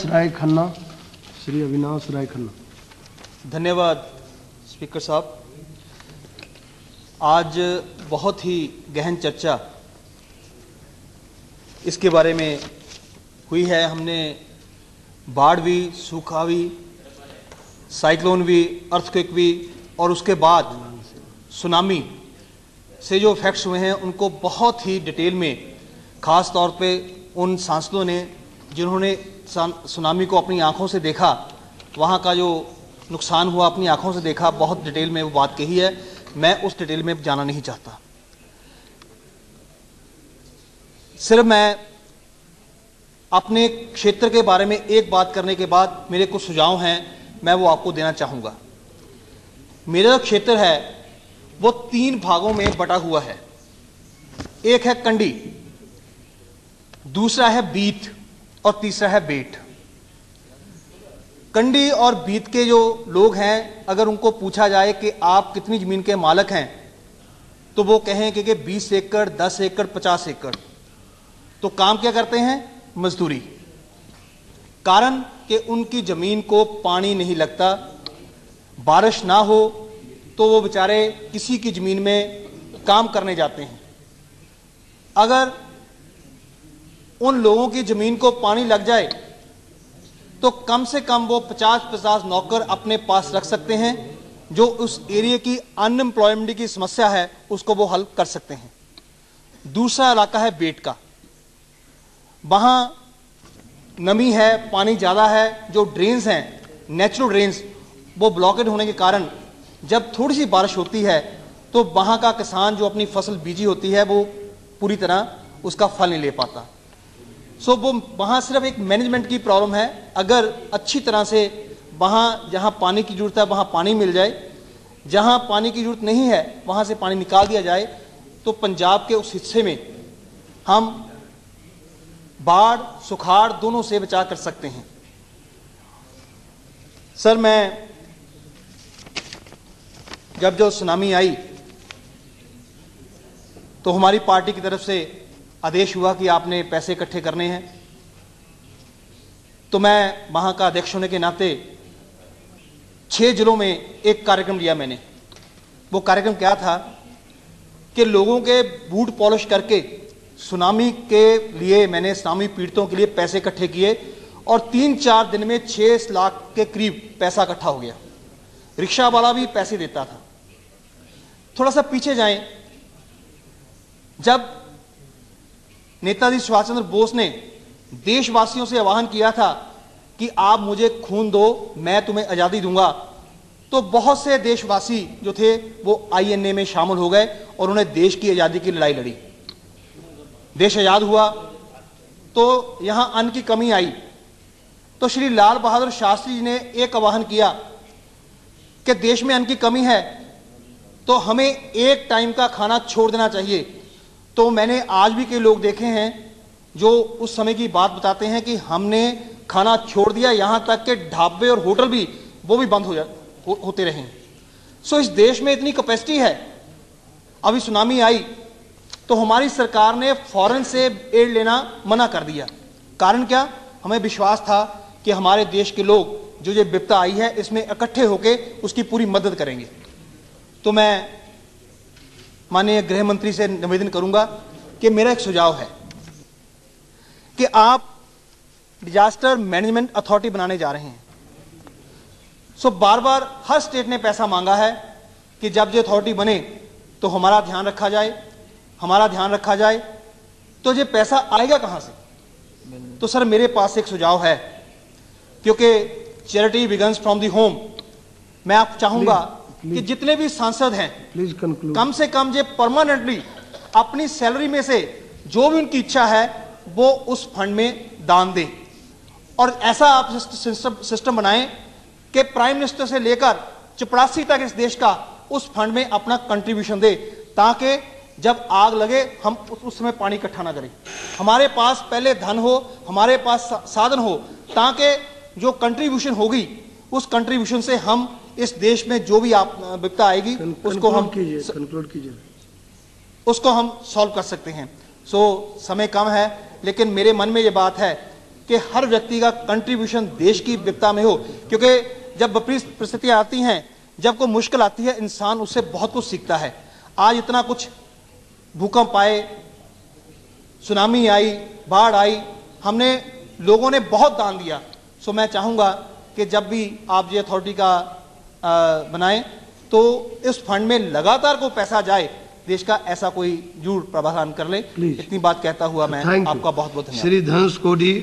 राय खन्ना, श्री अविनाश राय खन्ना। धन्यवाद स्पीकर साहब। आज बहुत ही गहन चर्चा इसके बारे में हुई है। हमने बाढ़ भी, सूखा भी, साइक्लोन भी, अर्थक्वेक भी और उसके बाद सुनामी से जो इफेक्ट्स हुए हैं उनको बहुत ही डिटेल में, ख़ास तौर पे उन सांसदों ने जिन्होंने सुनामी को अपनी आंखों से देखा, वहाँ का जो नुकसान हुआ अपनी आंखों से देखा, बहुत डिटेल में वो बात कही है। मैं उस डिटेल में जाना नहीं चाहता। सिर्फ मैं अपने क्षेत्र के बारे में एक बात करने के बाद मेरे कुछ सुझाव हैं, मैं वो आपको देना चाहूँगा। मेरा क्षेत्र है वो 3 भागों में बटा हुआ है। एक है कंडी, दूसरा है बीत और तीसरा है बेट। कंडी और बीत के जो लोग हैं, अगर उनको पूछा जाए कि आप कितनी ज़मीन के मालिक हैं, तो वो कहें कि 20 एकड़, 10 एकड़, 50 एकड़। तो काम क्या करते हैं? मजदूरी। कारण कि उनकी ज़मीन को पानी नहीं लगता, बारिश ना हो तो वो बेचारे किसी की ज़मीन में काम करने जाते हैं। अगर उन लोगों की ज़मीन को पानी लग जाए तो कम से कम वो 50-50 नौकर अपने पास रख सकते हैं, जो उस एरिया की अनएम्प्लॉयमेंट की समस्या है उसको वो हल कर सकते हैं। दूसरा इलाका है बेट का। वहाँ नमी है, पानी ज़्यादा है, जो ड्रेन्स हैं, नेचुरल ड्रेन्स, वो ब्लॉकेड होने के कारण जब थोड़ी सी बारिश होती है तो वहाँ का किसान जो अपनी फसल बीजी होती है वो पूरी तरह उसका फल नहीं ले पाता। सो वो वहाँ सिर्फ एक मैनेजमेंट की प्रॉब्लम है। अगर अच्छी तरह से वहाँ जहाँ पानी की ज़रूरत है वहाँ पानी मिल जाए, जहाँ पानी की ज़रूरत नहीं है वहाँ से पानी निकाल दिया जाए, तो पंजाब के उस हिस्से में हम बाढ़, सुखाड़ दोनों से बचाव कर सकते हैं। सर, मैं जब जो सुनामी आई तो हमारी पार्टी की तरफ से आदेश हुआ कि आपने पैसे इकट्ठे करने हैं। तो मैं वहाँ का अध्यक्ष होने के नाते 6 जिलों में एक कार्यक्रम लिया मैंने। वो कार्यक्रम क्या था कि लोगों के बूट पॉलिश करके सुनामी के लिए मैंने सुनामी पीड़ितों के लिए पैसे इकट्ठे किए और 3-4 दिन में 6 लाख के करीब पैसा इकट्ठा हो गया। रिक्शा वाला भी पैसे देता था। थोड़ा सा पीछे जाएं, जब नेताजी सुभाष चंद्र बोस ने देशवासियों से आह्वान किया था कि आप मुझे खून दो, मैं तुम्हें आज़ादी दूंगा, तो बहुत से देशवासी जो थे वो INA में शामिल हो गए और उन्हें देश की आज़ादी की लड़ाई लड़ी। देश आज़ाद हुआ तो यहाँ अन्न की कमी आई, तो श्री लाल बहादुर शास्त्री जी ने एक आह्वान किया कि देश में अन्न की कमी है तो हमें एक टाइम का खाना छोड़ देना चाहिए। तो मैंने आज भी कई लोग देखे हैं जो उस समय की बात बताते हैं कि हमने खाना छोड़ दिया, यहाँ तक कि ढाबे और होटल भी वो भी बंद होते रहे। सो इस देश में इतनी कैपेसिटी है। अभी सुनामी आई तो हमारी सरकार ने फॉरेन से एड लेना मना कर दिया। कारण क्या? हमें विश्वास था कि हमारे देश के लोग जो ये विपदा आई है इसमें इकट्ठे होकर उसकी पूरी मदद करेंगे। तो मैं माननीय गृह मंत्री से निवेदन करूंगा कि मेरा एक सुझाव है कि आप डिजास्टर मैनेजमेंट अथॉरिटी बनाने जा रहे हैं। सो बार बार हर स्टेट ने पैसा मांगा है कि जब ये अथॉरिटी बने तो हमारा ध्यान रखा जाए, तो ये पैसा आएगा कहां से? तो सर, मेरे पास एक सुझाव है, क्योंकि charity begins from the home. मैं आप चाहूंगा कि जितने भी सांसद हैं कम से कम ये परमानेंटली अपनी सैलरी में से जो भी उनकी इच्छा है वो उस फंड में दान दें। और ऐसा आप सिस्टम बनाएं कि प्राइम मिनिस्टर से लेकर चपरासी तक इस देश का उस फंड में अपना कंट्रीब्यूशन दे, ताकि जब आग लगे हम उस समय पानी इकट्ठा ना करें। हमारे पास पहले धन हो, हमारे पास साधन हो, ताकि जो कंट्रीब्यूशन होगी उस कंट्रीब्यूशन से हम इस देश में जो भी विपदा आएगी उसको हम सॉल्व कर सकते हैं। सो समय कम है, लेकिन मेरे मन में ये बात है कि हर व्यक्ति का कंट्रीब्यूशन देश की विपदा में हो, क्योंकि जब विपरीत परिस्थितियां आती हैं, जब कोई मुश्किल आती है, इंसान उससे बहुत कुछ सीखता है। आज इतना कुछ भूकंप आए, सुनामी आई, बाढ़ आई, हमने लोगों ने बहुत दान दिया। सो मैं चाहूंगा कि जब भी आप ये अथॉरिटी का बनाएं तो इस फंड में लगातार को पैसा जाए, देश का ऐसा कोई जरूर प्रावधान कर ले। Please. इतनी बात कहता हुआ मैं Thank you. आपका बहुत बहुत धन्यवाद। श्री धनुष कोडी